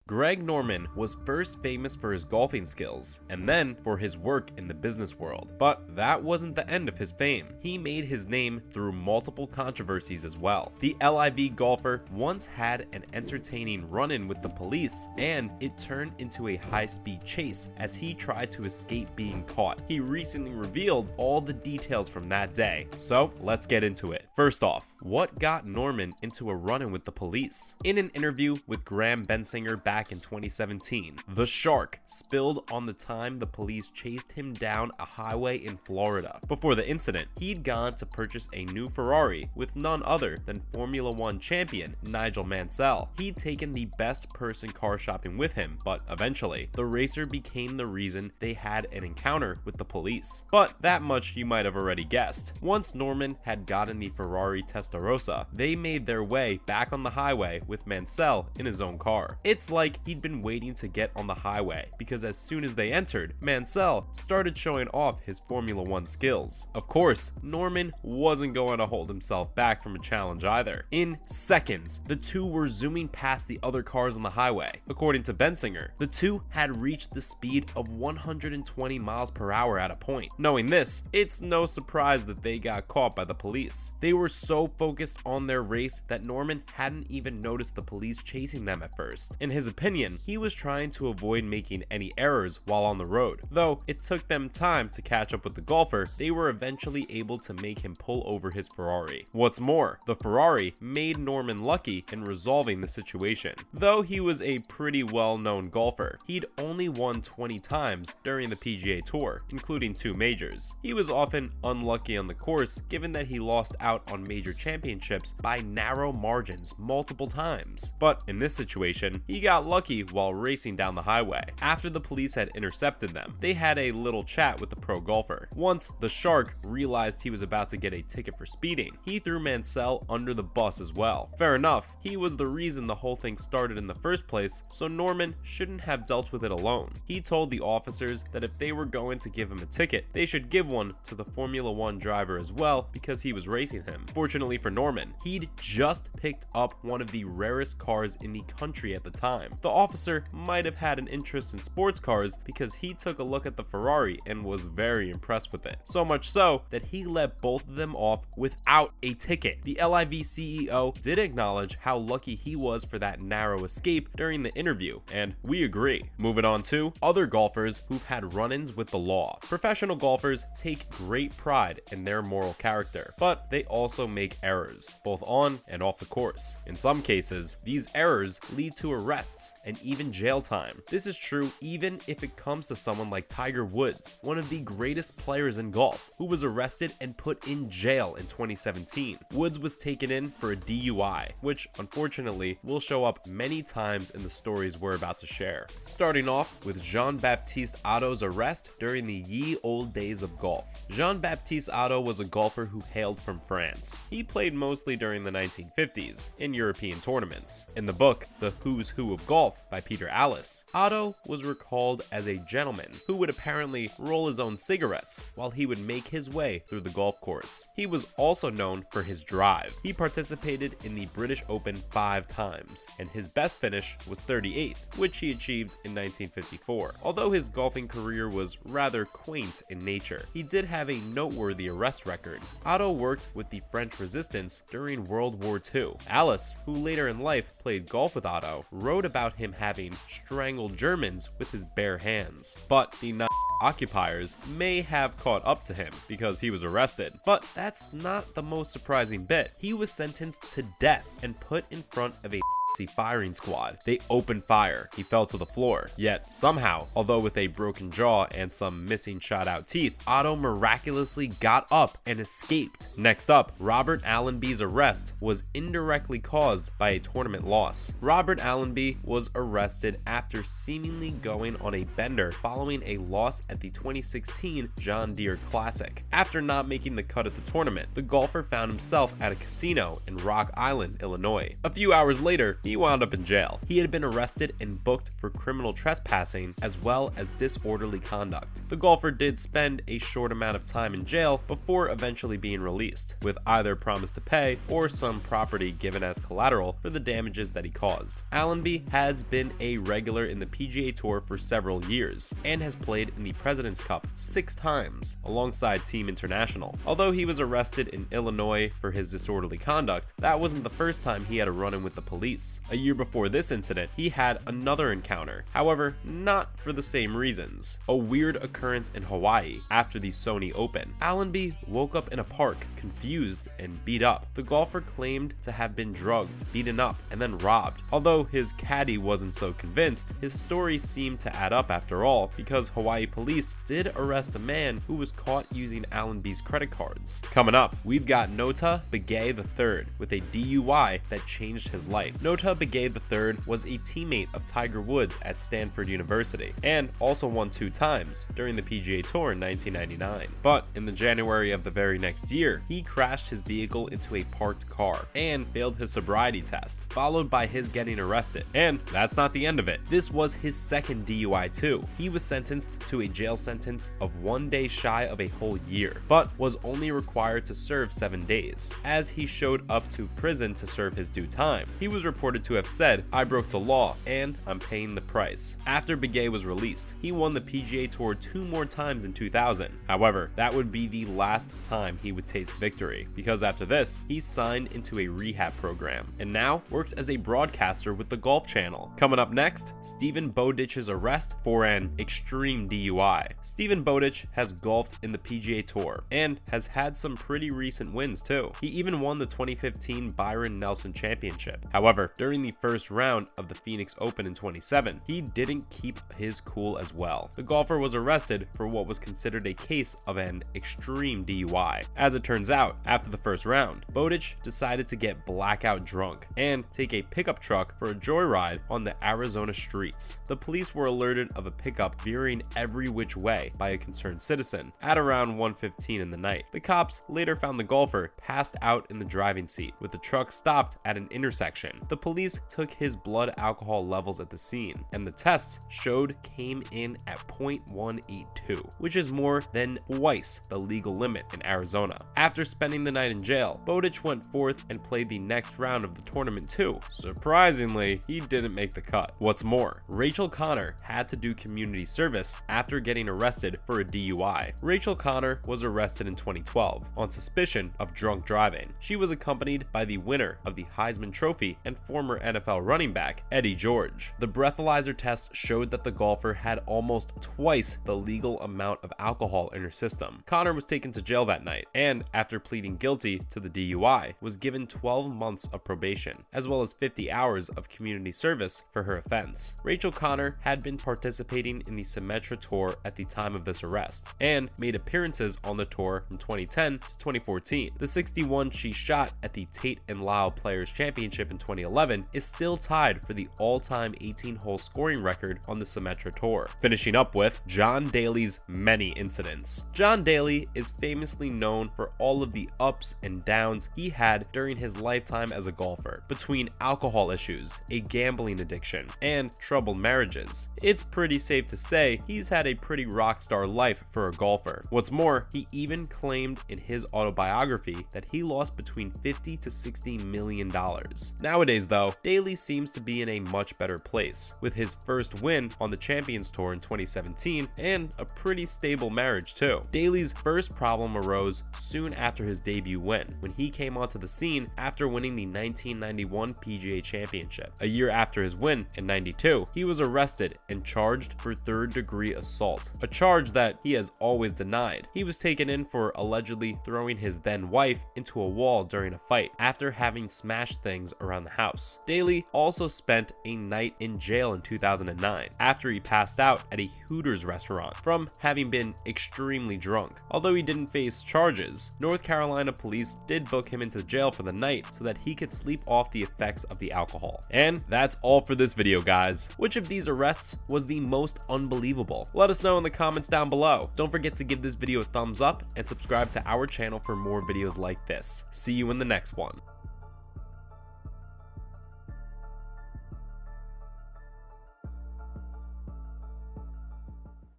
Greg Norman was first famous for his golfing skills, and then for his work in the business world. But that wasn't the end of his fame. He made his name through multiple controversies as well. The LIV golfer once had an entertaining run-in with the police, and it turned into a high-speed chase as he tried to escape being caught. He recently revealed all the details from that day, so let's get into it. First off, what got Norman into a run-in with the police? In an interview with Graham Bensinger back in 2017, the Shark spilled on the time the police chased him down a highway in Florida. Before the incident, he'd gone to purchase a new Ferrari with none other than Formula One champion Nigel Mansell. He'd taken the best person car shopping with him, but eventually, the racer became the reason they had an encounter with the police. But that much you might have already guessed. Once Norman had gotten the Ferrari Testarossa, they made their way back on the highway with Mansell in his own car. It's like he'd been waiting to get on the highway, because as soon as they entered, Mansell started showing off his Formula One skills. Of course, Norman wasn't going to hold himself back from a challenge either. In seconds, the two were zooming past the other cars on the highway. According to Bensinger, the two had reached the speed of 120 miles per hour at a point. Knowing this, it's no surprise that they got caught by the police. They were so focused on their race that Norman hadn't even noticed the police chasing them at first. In his opinion, he was trying to avoid making any errors while on the road. Though it took them time to catch up with the golfer, they were eventually able to make him pull over his Ferrari. What's more, the Ferrari made Norman lucky in resolving the situation. Though he was a pretty well-known golfer, he'd only won 20 times during the PGA Tour, including 2 majors. He was often unlucky on the course, given that he lost out on major championships by narrow margins multiple times. But in this situation, he got lucky while racing down the highway. After the police had intercepted them, they had a little chat with the pro golfer. Once the Shark realized he was about to get a ticket for speeding, he threw Mansell under the bus as well. Fair enough, he was the reason the whole thing started in the first place, so Norman shouldn't have dealt with it alone. He told the officers that if they were going to give him a ticket, they should give one to the Formula One driver as well, because he was racing him. Fortunately for Norman, he'd just picked up one of the rarest cars in the country at the time. The officer might have had an interest in sports cars because he took a look at the Ferrari and was very impressed with it. So much so that he let both of them off without a ticket. The LIV CEO did acknowledge how lucky he was for that narrow escape during the interview, and we agree. Moving on to other golfers who've had run-ins with the law. Professional golfers take great pride in their moral character, but they also make errors, both on and off the course. In some cases, these errors lead to arrests and even jail time. This is true even if it comes to someone like Tiger Woods, one of the greatest players in golf, who was arrested and put in jail in 2017. Woods was taken in for a DUI, which unfortunately will show up many times in the stories we're about to share. Starting off with Jean-Baptiste Otto's arrest during the ye old days of golf. Jean-Baptiste Otto was a golfer who hailed from France. He played mostly during the 1950s in European tournaments. In the book, The Who's Who of Golf by Peter Alliss, Otto was recalled as a gentleman who would apparently roll his own cigarettes while he would make his way through the golf course. He was also known for his drive. He participated in the British Open 5 times, and his best finish was 38th, which he achieved in 1954. Although his golfing career was rather quaint in nature, he did have a noteworthy arrest record. Otto worked with the French resistance during World War II. Alliss, who later in life played golf with Otto, wrote about him having strangled Germans with his bare hands. But the occupiers may have caught up to him because he was arrested. But that's not the most surprising bit. He was sentenced to death and put in front of a firing squad. They opened fire. He fell to the floor. Yet somehow, although with a broken jaw and some missing shot out teeth, Otto miraculously got up and escaped. Next up, Robert Allenby's arrest was indirectly caused by a tournament loss. Robert Allenby was arrested after seemingly going on a bender following a loss at the 2016 John Deere Classic. After not making the cut at the tournament, the golfer found himself at a casino in Rock Island, Illinois. A few hours later, he wound up in jail. He had been arrested and booked for criminal trespassing as well as disorderly conduct. The golfer did spend a short amount of time in jail before eventually being released, with either promise to pay or some property given as collateral for the damages that he caused. Allenby has been a regular in the PGA Tour for several years and has played in the President's Cup 6 times alongside Team International. Although he was arrested in Illinois for his disorderly conduct, that wasn't the first time he had a run-in with the police. A year before this incident, he had another encounter, however, not for the same reasons. A weird occurrence in Hawaii after the Sony Open. Allenby woke up in a park, confused and beat up. The golfer claimed to have been drugged, beaten up, and then robbed. Although his caddy wasn't so convinced, his story seemed to add up after all, because Hawaii police did arrest a man who was caught using Allenby's credit cards. Coming up, we've got Notah Begay III with a DUI that changed his life. Notah Begay III was a teammate of Tiger Woods at Stanford University and also won 2 times during the PGA Tour in 1999. But in the January of the very next year, he crashed his vehicle into a parked car and failed his sobriety test, followed by his getting arrested. And that's not the end of it. This was his second DUI too. He was sentenced to a jail sentence of 1 day shy of a whole year, but was only required to serve 7 days. As he showed up to prison to serve his due time, he was reported to have said, "I broke the law and I'm paying the price." After Begay was released, he won the PGA Tour 2 more times in 2000. However, that would be the last time he would taste victory, because after this, he signed into a rehab program and now works as a broadcaster with the Golf Channel. Coming up next, Stephen Bowditch's arrest for an extreme DUI. Stephen Bowditch has golfed in the PGA Tour and has had some pretty recent wins too. He even won the 2015 Byron Nelson Championship. However, during the first round of the Phoenix Open in 2017, he didn't keep his cool as well. The golfer was arrested for what was considered a case of an extreme DUI. As it turns out, after the first round, Bowditch decided to get blackout drunk and take a pickup truck for a joyride on the Arizona streets. The police were alerted of a pickup veering every which way by a concerned citizen at around 1:15 in the night. The cops later found the golfer passed out in the driving seat, with the truck stopped at an intersection. The police took his blood alcohol levels at the scene, and the tests showed came in at 0.182, which is more than twice the legal limit in Arizona. After spending the night in jail, Bowditch went forth and played the next round of the tournament too. Surprisingly, he didn't make the cut. What's more, Rachel Connor had to do community service after getting arrested for a DUI. Rachel Connor was arrested in 2012 on suspicion of drunk driving. She was accompanied by the winner of the Heisman Trophy and former NFL running back, Eddie George. The breathalyzer test showed that the golfer had almost twice the legal amount of alcohol in her system. Connor was taken to jail that night and, after pleading guilty to the DUI, was given 12 months of probation, as well as 50 hours of community service for her offense. Rachel Connor had been participating in the Symetra Tour at the time of this arrest and made appearances on the tour from 2010 to 2014. The 61 she shot at the Tate & Lyle Players Championship in 2011 is still tied for the all-time 18-hole scoring record on the Symetra Tour. Finishing up with John Daly's many incidents. John Daly is famously known for all of the ups and downs he had during his lifetime as a golfer, between alcohol issues, a gambling addiction, and troubled marriages. It's pretty safe to say he's had a pretty rock star life for a golfer. What's more, he even claimed in his autobiography that he lost between $50 to $60 million. Nowadays though, Daly seems to be in a much better place, with his first win on the Champions Tour in 2017 and a pretty stable marriage too. Daly's first problem arose soon after his debut win, when he came onto the scene after winning the 1991 PGA Championship. A year after his win in '92, he was arrested and charged for third-degree assault, a charge that he has always denied. He was taken in for allegedly throwing his then wife into a wall during a fight after having smashed things around the house. Daly also spent a night in jail in 2009 after he passed out at a Hooters restaurant from having been extremely drunk. Although he didn't face charges, North Carolina police did book him into jail for the night so that he could sleep off the effects of the alcohol. And that's all for this video, guys. Which of these arrests was the most unbelievable? Let us know in the comments down below. Don't forget to give this video a thumbs up and subscribe to our channel for more videos like this. See you in the next one.